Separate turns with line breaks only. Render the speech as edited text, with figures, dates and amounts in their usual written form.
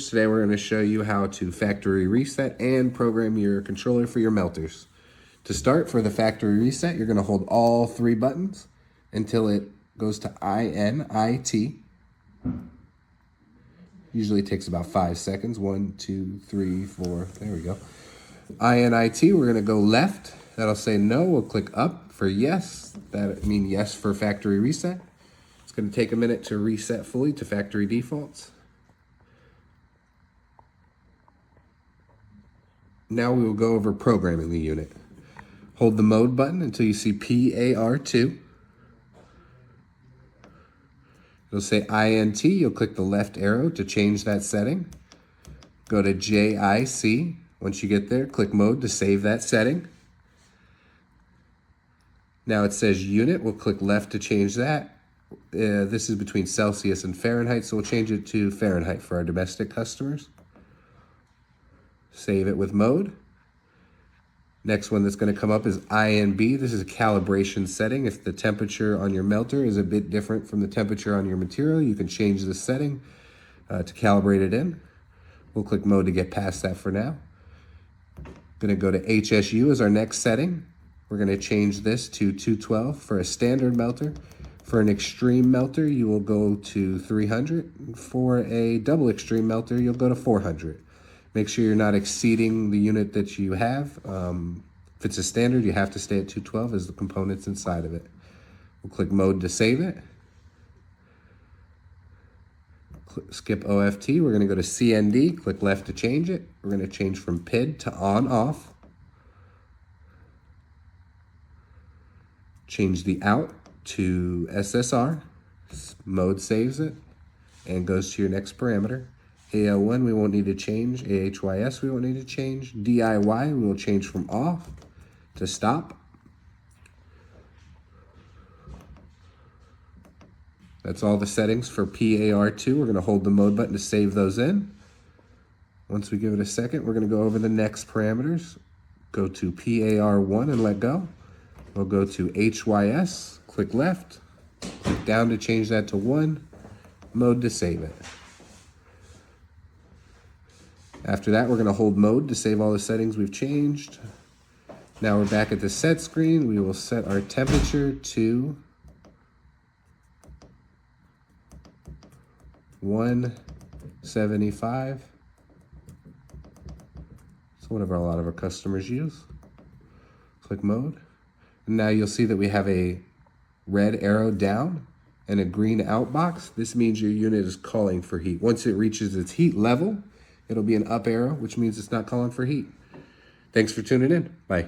Today we're going to show you how to factory reset and program your controller for your melters. To start, for the factory reset, you're going to hold all three buttons until it goes to INIT. Usually takes about 5 seconds. 1, 2, 3, 4. There we go. INIT, we're going to go left. That'll say no. We'll click up for yes. That means yes for factory reset. It's going to take a minute to reset fully to factory defaults. Now we will go over programming the unit. Hold the mode button until you see PAR2. It'll say INT. You'll click the left arrow to change that setting. Go to JIC. Once you get there, click mode to save that setting. Now it says unit. We'll click left to change that. This is between Celsius and Fahrenheit, so we'll change it to Fahrenheit for our domestic customers. Save it with mode. Next one that's going to come up is INB. This is a calibration setting. If the temperature on your melter is a bit different from the temperature on your material, you can change the setting to calibrate it in. We'll click mode to get past that for now. Going to go to HSU as our next setting. We're going to change this to 212 for a standard melter. For an extreme melter, you will go to 300. For a double extreme melter, you'll go to 400. Make sure you're not exceeding the unit that you have. If it's a standard, you have to stay at 212 as the components inside of it. We'll click mode to save it. Skip OFT. We're going to go to CND. Click left to change it. We're going to change from PID to on-off. Change the out to SSR. Mode saves it and goes to your next parameter. AL1 we won't need to change. AHYS we won't need to change. DIY we will change from off to stop. That's all the settings for PAR2. We're going to hold the mode button to save those in. Once we give it a second, we're going to go over the next parameters. Go to PAR1 and let go. We'll go to HYS, click left, click down to change that to 1, mode to save it. After that, we're going to hold mode to save all the settings we've changed. Now we're back at the set screen. We will set our temperature to 175. It's whatever a lot of our customers use. Click mode. And now you'll see that we have a red arrow down and a green out box. This means your unit is calling for heat. Once it reaches its heat level, it'll be an up arrow, which means it's not calling for heat. Thanks for tuning in. Bye.